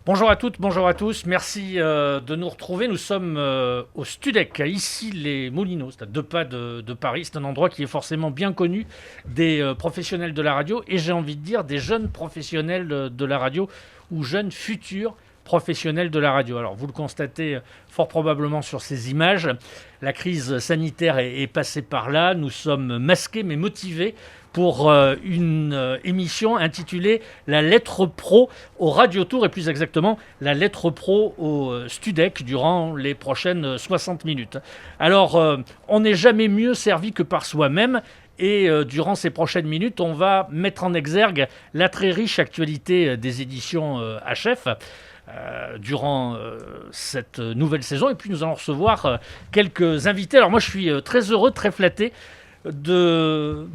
Bonjour à toutes, bonjour à tous. Merci de nous retrouver. Nous sommes au Studec, à Issy-les-Moulineaux, c'est à 2 pas de Paris. C'est un endroit qui est forcément bien connu des professionnels de la radio et j'ai envie de dire des jeunes professionnels de la radio ou jeunes futurs professionnels de la radio. Alors vous le constatez fort probablement sur ces images, la crise sanitaire est passée par là. Nous sommes masqués mais motivés pour une émission intitulée La Lettre Pro au Radio Tour et plus exactement La Lettre Pro au Studec durant les prochaines 60 minutes. Alors, on n'est jamais mieux servi que par soi-même. Et durant ces prochaines minutes, on va mettre en exergue la très riche actualité des éditions HF durant cette nouvelle saison. Et puis nous allons recevoir quelques invités. Alors moi, je suis très heureux, très flatté de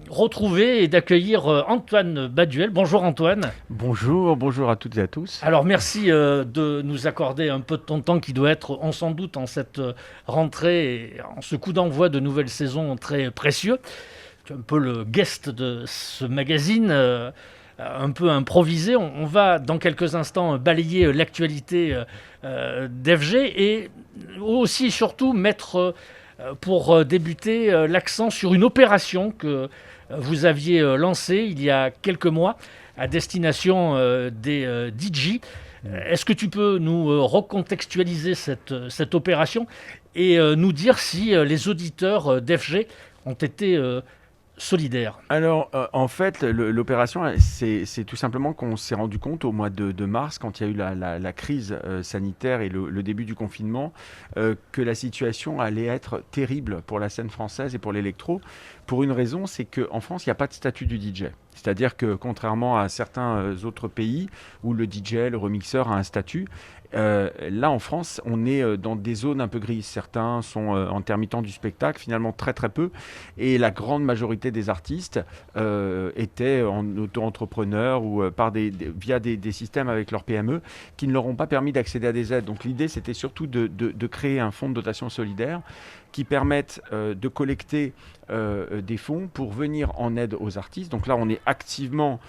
retrouver et d'accueillir Antoine Baduel. Bonjour Antoine. Bonjour à toutes et à tous. Alors merci de nous accorder un peu de ton temps qui doit être, on s'en doute, en cette rentrée et en ce coup d'envoi de nouvelle saison très précieux. Tu es un peu le guest de ce magazine, un peu improvisé. On va dans quelques instants balayer l'actualité d'FG et aussi et surtout mettre pour débuter l'accent sur une opération que vous aviez lancée il y a quelques mois à destination des DJ. Est-ce que tu peux nous recontextualiser cette opération et nous dire si les auditeurs d'FG ont été solidaires? Alors, en fait, l'opération, c'est tout simplement qu'on s'est rendu compte au mois de mars, quand il y a eu la crise sanitaire et le début du confinement, que la situation allait être terrible pour la scène française et pour l'électro. Pour une raison, c'est qu'en France, il n'y a pas de statut du DJ. C'est-à-dire que contrairement à certains autres pays où le DJ, le remixeur a un statut, là en France, on est dans des zones un peu grises. Certains sont intermittents du spectacle, finalement très très peu. Et la grande majorité des artistes étaient en auto-entrepreneurs ou via des systèmes avec leur PME qui ne leur ont pas permis d'accéder à des aides. Donc l'idée, c'était surtout de créer un fonds de dotation solidaire qui permettent de collecter des fonds pour venir en aide aux artistes. Donc là, on est activement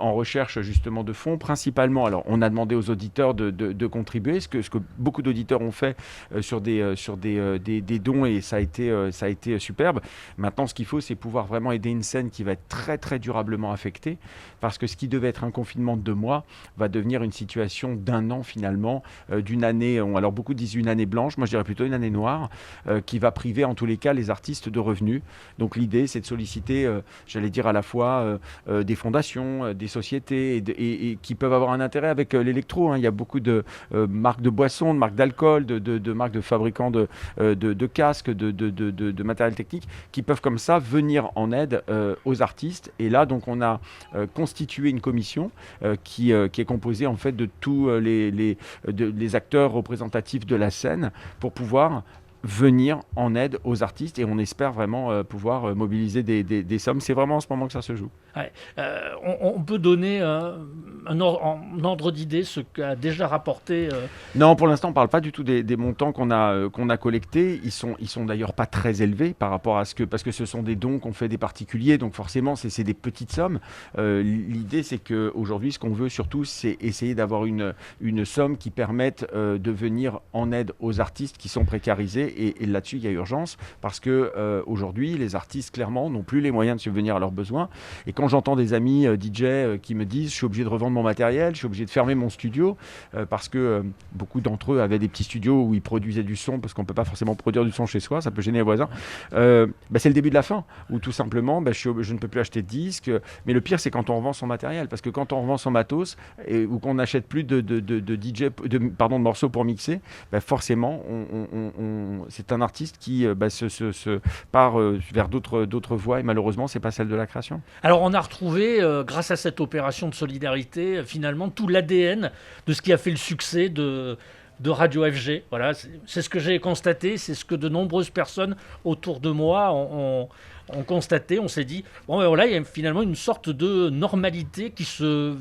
en recherche justement de fonds, principalement. Alors, on a demandé aux auditeurs de contribuer, ce que beaucoup d'auditeurs ont fait sur des dons et ça a été superbe. Maintenant, ce qu'il faut, c'est pouvoir vraiment aider une scène qui va être très, très durablement affectée parce que ce qui devait être un confinement de 2 mois va devenir une situation d'1 an finalement, d'une année, alors beaucoup disent une année blanche, moi je dirais plutôt une année noire, qui va priver en tous les cas les artistes de revenus. Donc l'idée, c'est de solliciter, j'allais dire à la fois des fondations, des sociétés et qui peuvent avoir un intérêt avec l'électro. Il y a beaucoup de marques de boissons, de marques d'alcool, de marques de fabricants de casques, de matériel technique qui peuvent comme ça venir en aide aux artistes. Et là, donc, on a constitué une commission qui est composée en fait de tous les acteurs représentatifs de la scène pour pouvoir venir en aide aux artistes et on espère vraiment pouvoir mobiliser des sommes. C'est vraiment en ce moment que ça se joue. Ouais. On peut donner un ordre d'idée, ce qu'a déjà rapporté Non, pour l'instant, on ne parle pas du tout des montants qu'on a collectés. Ils sont d'ailleurs pas très élevés par rapport à parce que ce sont des dons qu'on fait des particuliers, donc forcément, c'est des petites sommes. L'idée, c'est qu'aujourd'hui, ce qu'on veut surtout, c'est essayer d'avoir une somme qui permette de venir en aide aux artistes qui sont précarisés. Et là-dessus, il y a urgence parce que aujourd'hui, les artistes, clairement, n'ont plus les moyens de subvenir à leurs besoins. Et quand j'entends des amis DJ qui me disent « je suis obligé de revendre mon matériel, je suis obligé de fermer mon studio », parce que beaucoup d'entre eux avaient des petits studios où ils produisaient du son, parce qu'on ne peut pas forcément produire du son chez soi, ça peut gêner les voisins. C'est le début de la fin, où tout simplement, je ne peux plus acheter de disques. Mais le pire, c'est quand on revend son matériel, parce que quand on revend son matos, ou qu'on n'achète plus de morceaux pour mixer, forcément, c'est un artiste qui se part vers d'autres voies, et malheureusement, ce n'est pas celle de la création. Alors, on a retrouvé, grâce à cette opération de solidarité, finalement, tout l'ADN de ce qui a fait le succès de Radio FG. Voilà, c'est ce que j'ai constaté, c'est ce que de nombreuses personnes autour de moi ont on constatait, on s'est dit, bon ben voilà, il y a finalement une sorte de normalité qui se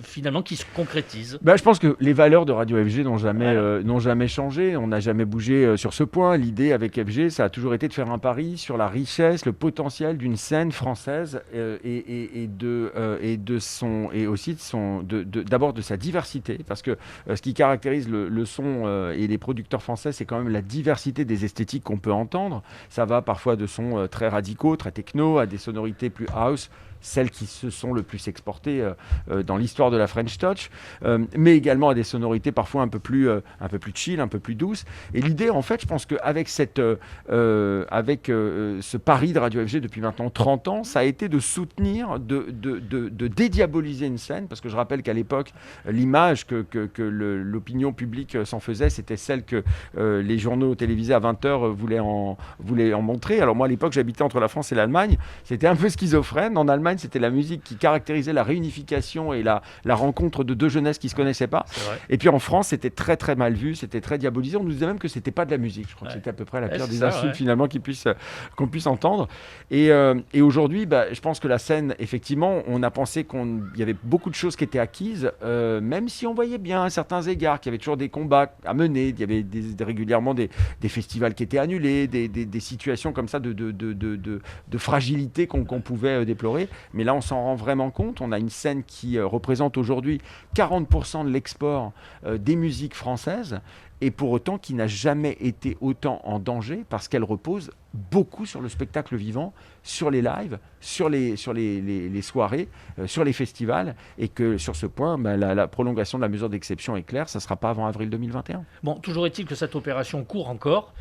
concrétise. Je pense que les valeurs de Radio FG n'ont jamais, Voilà. n'ont jamais changé. On n'a jamais bougé sur ce point. L'idée avec FG, ça a toujours été de faire un pari sur la richesse, le potentiel d'une scène française d'abord de sa diversité, parce que ce qui caractérise le son et les producteurs français, c'est quand même la diversité des esthétiques qu'on peut entendre. Ça va parfois de sons très radicaux, très techno, à des sonorités plus house, celles qui se sont le plus exportées dans l'histoire de la French Touch, mais également à des sonorités parfois un peu plus chill, un peu plus douces. Et l'idée, en fait, je pense qu'avec ce pari de Radio FG depuis maintenant 30 ans, ça a été de soutenir, de dédiaboliser une scène, parce que je rappelle qu'à l'époque, l'image que l'opinion publique s'en faisait, c'était celle que les journaux télévisés à 20h voulaient en montrer. Alors moi, à l'époque, j'habitais entre la France et l'Allemagne. C'était un peu schizophrène. En Allemagne, c'était la musique qui caractérisait la réunification et la rencontre de deux jeunesses qui ne se connaissaient pas. Et puis en France, c'était très très mal vu, c'était très diabolisé. On nous disait même que c'était pas de la musique. Je crois que c'était à peu près la pire des insultes finalement qu'on puisse entendre. Et aujourd'hui, je pense que la scène, effectivement, on a pensé qu'il y avait beaucoup de choses qui étaient acquises, même si on voyait bien à certains égards qu'il y avait toujours des combats à mener. Il y avait régulièrement des festivals qui étaient annulés, des situations comme ça de fragilité qu'on pouvait déplorer. Mais là, on s'en rend vraiment compte. On a une scène qui représente aujourd'hui 40% de l'export des musiques françaises, et pour autant qui n'a jamais été autant en danger, parce qu'elle repose beaucoup sur le spectacle vivant, sur les lives, sur les soirées, sur les festivals, et que sur ce point, la prolongation de la mesure d'exception est claire, ça ne sera pas avant avril 2021. Bon, toujours est-il que cette opération court encore.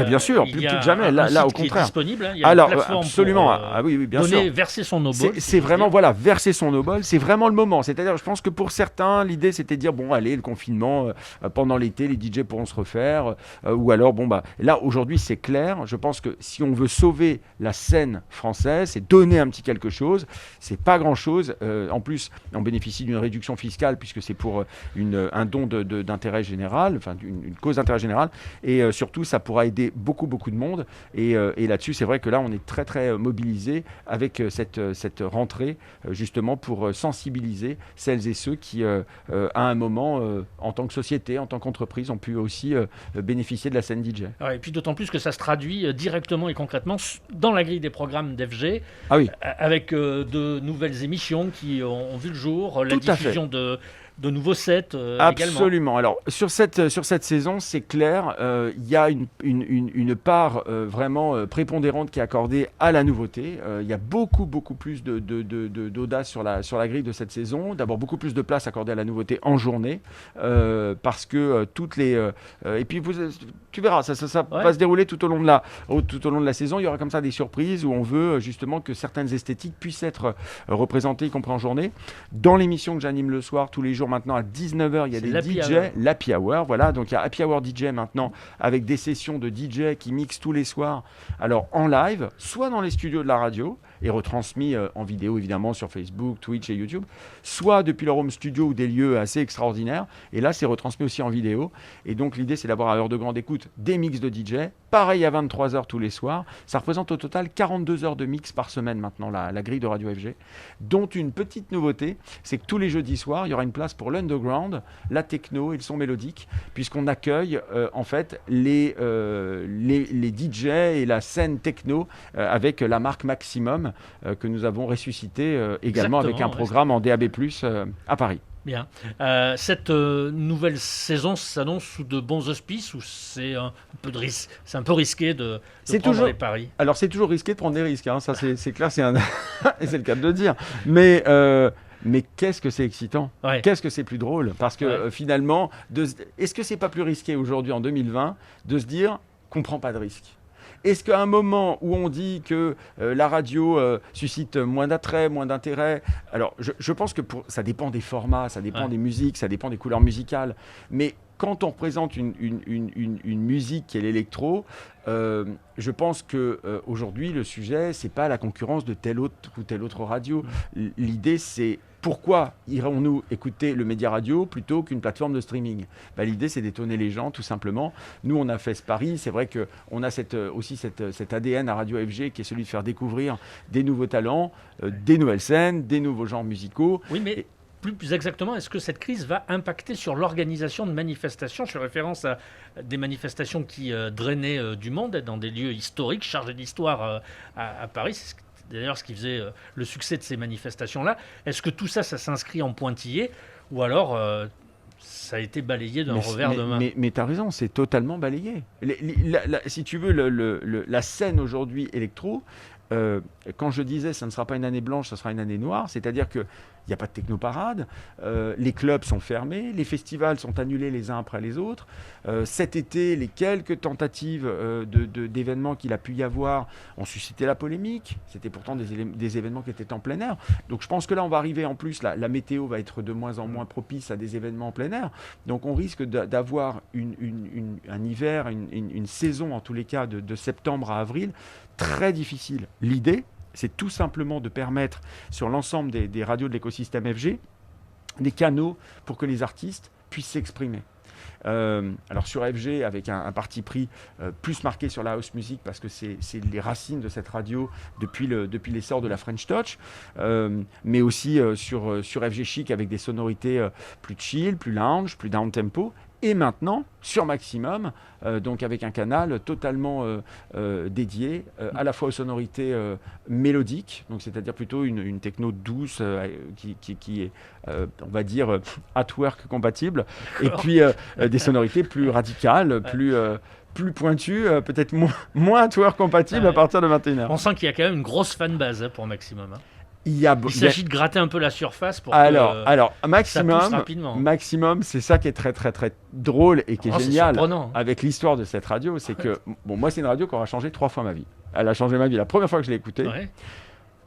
Bien sûr, plus que jamais. Là, au contraire. Est disponible. Il y a une plateforme absolument. Pour bien sûr. Verser son obol. C'est vraiment, verser son obol, c'est vraiment le moment. C'est-à-dire, je pense que pour certains, l'idée, c'était de dire, bon, allez, le confinement, pendant l'été, les DJ pourront se refaire. Ou alors, là, aujourd'hui, c'est clair. Je pense que si on veut sauver la scène française, c'est donner un petit quelque chose. C'est pas grand-chose. En plus, on bénéficie d'une réduction fiscale, puisque c'est pour un don d'intérêt général, enfin, une cause d'intérêt général. Et surtout, ça pourra aider beaucoup de monde, et là-dessus c'est vrai que là on est très très mobilisé avec cette rentrée, justement pour sensibiliser celles et ceux qui à un moment en tant que société, en tant qu'entreprise, ont pu aussi bénéficier de la scène DJ. Et puis d'autant plus que ça se traduit directement et concrètement dans la grille des programmes d'FG, avec de nouvelles émissions qui ont vu le jour, la diffusion de nouveaux sets Absolument. également. Alors sur cette saison, c'est clair, il y a une part vraiment prépondérante qui est accordée à la nouveauté. Il y a beaucoup plus d'audace sur la grille de cette saison. D'abord beaucoup plus de place accordée à la nouveauté en journée, parce que toutes les et puis tu verras, ça va se dérouler tout au long de la saison. Il y aura comme ça des surprises où on veut justement que certaines esthétiques puissent être représentées, y compris en journée. Dans l'émission que j'anime le soir tous les jours, maintenant à 19h, il y a des DJ, l'Happy Hour, voilà, donc il y a Happy Hour DJ maintenant, avec des sessions de DJ qui mixent tous les soirs, alors en live, soit dans les studios de la radio, et retransmis en vidéo évidemment sur Facebook, Twitch et YouTube, soit depuis leur home studio ou des lieux assez extraordinaires, et là c'est retransmis aussi en vidéo, et donc l'idée c'est d'avoir à l'heure de grande écoute des mix de DJ, pareil à 23h tous les soirs, ça représente au total 42 heures de mix par semaine maintenant, la grille de Radio FG, dont une petite nouveauté, c'est que tous les jeudis soirs, il y aura une place pour l'underground, la techno et le son mélodique, puisqu'on accueille en fait les DJ et la scène techno avec la marque Maximum que nous avons ressuscité également. Exactement, avec un programme en DAB+, à Paris. Bien. Cette nouvelle saison s'annonce sous de bons auspices, ou c'est un peu risqué de prendre les paris? Alors c'est toujours risqué de prendre des risques, hein, ça c'est clair, c'est le cas de le dire. Mais qu'est-ce que c'est excitant, qu'est-ce que c'est plus drôle, parce que finalement, est-ce que c'est pas plus risqué aujourd'hui en 2020 de se dire qu'on prend pas de risque? Est-ce qu'à un moment où on dit que la radio suscite moins d'attrait, moins d'intérêt, alors je pense que ça dépend des formats, ça dépend des musiques, ça dépend des couleurs musicales, mais quand on représente une musique qui est l'électro, je pense qu'aujourd'hui, le sujet, ce n'est pas la concurrence de telle autre ou telle autre radio. L'idée, c'est pourquoi irons-nous écouter le média radio plutôt qu'une plateforme de streaming ? L'idée, c'est d'étonner les gens, tout simplement. Nous, on a fait ce pari. C'est vrai qu'on a aussi cet ADN à Radio FG qui est celui de faire découvrir des nouveaux talents, des nouvelles scènes, des nouveaux genres musicaux. Oui, mais plus exactement, est-ce que cette crise va impacter sur l'organisation de manifestations ? Je fais référence à des manifestations qui drainaient du monde dans des lieux historiques, chargés d'histoire à Paris. C'est d'ailleurs ce qui faisait le succès de ces manifestations-là. Est-ce que tout ça, ça s'inscrit en pointillé ou alors ça a été balayé d'un revers de main ? Mais tu as raison, c'est totalement balayé. Si tu veux, la scène aujourd'hui électro, quand je disais ça ne sera pas une année blanche, ça sera une année noire, c'est-à-dire qu'il n'y a pas de technoparade, les clubs sont fermés, les festivals sont annulés les uns après les autres. Cet été, les quelques tentatives d'événements qu'il a pu y avoir ont suscité la polémique. C'était pourtant des événements qui étaient en plein air. Donc je pense que là, on va arriver en plus, la météo va être de moins en moins propice à des événements en plein air. Donc on risque d'avoir un hiver, une saison en tous les cas de septembre à avril, très difficile. L'idée, c'est tout simplement de permettre sur l'ensemble des radios de l'écosystème FG des canaux pour que les artistes puissent s'exprimer. Alors sur FG, avec un parti pris plus marqué sur la house music, parce que c'est les racines de cette radio depuis l'essor de la French Touch, mais aussi sur FG Chic avec des sonorités plus chill, plus lounge, plus down tempo. Et maintenant, sur Maximum, donc avec un canal totalement dédié à la fois aux sonorités mélodiques, donc c'est-à-dire plutôt une techno douce qui est, on va dire, at work compatible, et puis des sonorités plus radicales, plus pointues, peut-être moins at work compatibles à partir de 21h. On sent qu'il y a quand même une grosse fanbase pour Maximum. Il s'agit de gratter un peu la surface pour alors ça pousse rapidement. Maximum, c'est ça qui est très très très drôle et qui est génial avec l'histoire de cette radio, c'est que moi c'est une radio qui aura changé 3 fois ma vie. Elle a changé ma vie la première fois que je l'ai écoutée,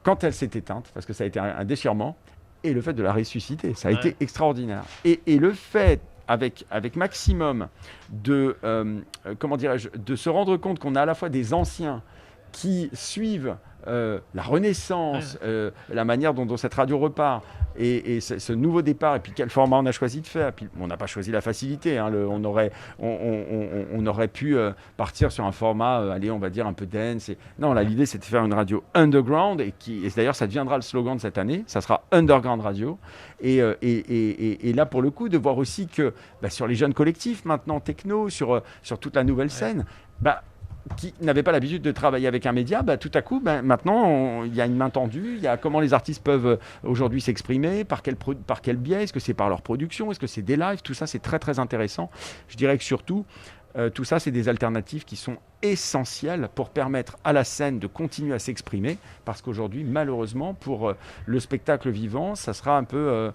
quand elle s'est éteinte, parce que ça a été un déchirement, et le fait de la ressusciter, ça a été extraordinaire. Et le fait avec Maximum de de se rendre compte qu'on a à la fois des anciens qui suivent la renaissance, la manière dont cette radio repart et ce nouveau départ, et puis quel format on a choisi de faire. Puis, on n'a pas choisi la facilité, hein, on aurait pu partir sur un format, on va dire un peu dense. Non, là, l'idée c'est de faire une radio underground, et d'ailleurs ça deviendra le slogan de cette année, ça sera Underground Radio. Et là pour le coup, de voir aussi que sur les jeunes collectifs maintenant techno, sur toute la nouvelle scène, qui n'avaient pas l'habitude de travailler avec un média, tout à coup, maintenant, il y a une main tendue, il y a comment les artistes peuvent aujourd'hui s'exprimer, par quel biais, est-ce que c'est par leur production, est-ce que c'est des lives, tout ça, c'est très, très intéressant. Je dirais que surtout, tout ça, c'est des alternatives qui sont essentielles pour permettre à la scène de continuer à s'exprimer, parce qu'aujourd'hui, malheureusement, pour le spectacle vivant, ça sera un peu...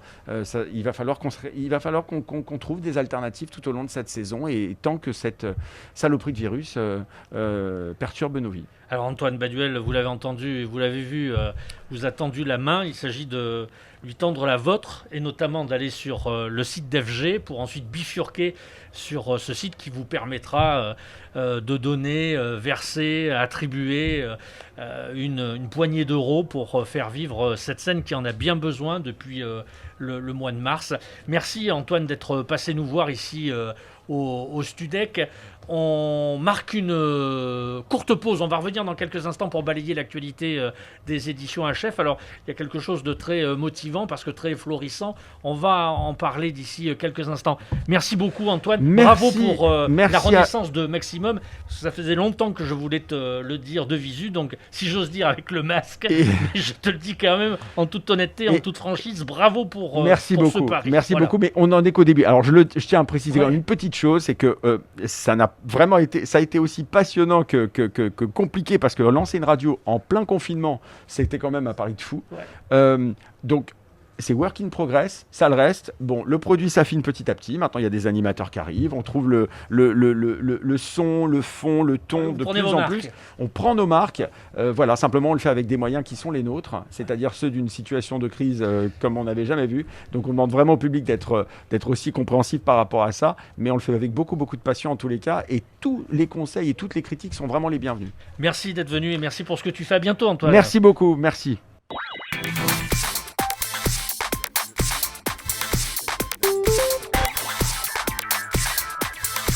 il va falloir qu'on trouve des alternatives tout au long de cette saison, et tant que cette saloperie de virus perturbe nos vies. Alors Antoine Baduel, vous l'avez entendu, vous l'avez vu, vous a tendu la main. Il s'agit de lui tendre la vôtre, et notamment d'aller sur le site d'FG pour ensuite bifurquer sur ce site qui vous permettra de donner, verser, attribuer une poignée d'euros pour faire vivre cette scène qui en a bien besoin depuis le mois de mars. Merci Antoine d'être passé nous voir ici au Studec. On marque une courte pause. On va revenir dans quelques instants pour balayer l'actualité des éditions HF. Alors, il y a quelque chose de très motivant parce que très florissant. On va en parler d'ici quelques instants. Merci beaucoup, Antoine. Bravo pour la renaissance de Maximum. Ça faisait longtemps que je voulais te le dire de visu. Donc, si j'ose dire avec le masque, je te le dis quand même en toute honnêteté, en toute franchise. Bravo pour ce pari. Merci beaucoup. Mais on n'en est qu'au début. Alors, je tiens à préciser une petite chose, c'est que ça a été aussi passionnant que compliqué, parce que lancer une radio en plein confinement, c'était quand même un pari de fou. Donc c'est work in progress, ça le reste. Bon, le produit s'affine petit à petit. Maintenant, il y a des animateurs qui arrivent. On trouve le son, le fond, le ton de plus en plus. On prend nos marques. Voilà, simplement, on le fait avec des moyens qui sont les nôtres, c'est-à-dire ceux d'une situation de crise comme on n'avait jamais vu. Donc, on demande vraiment au public d'être aussi compréhensif par rapport à ça. Mais on le fait avec beaucoup, beaucoup de passion en tous les cas. Et tous les conseils et toutes les critiques sont vraiment les bienvenus. Merci d'être venu et merci pour ce que tu fais. À bientôt, Antoine. Merci beaucoup. Merci.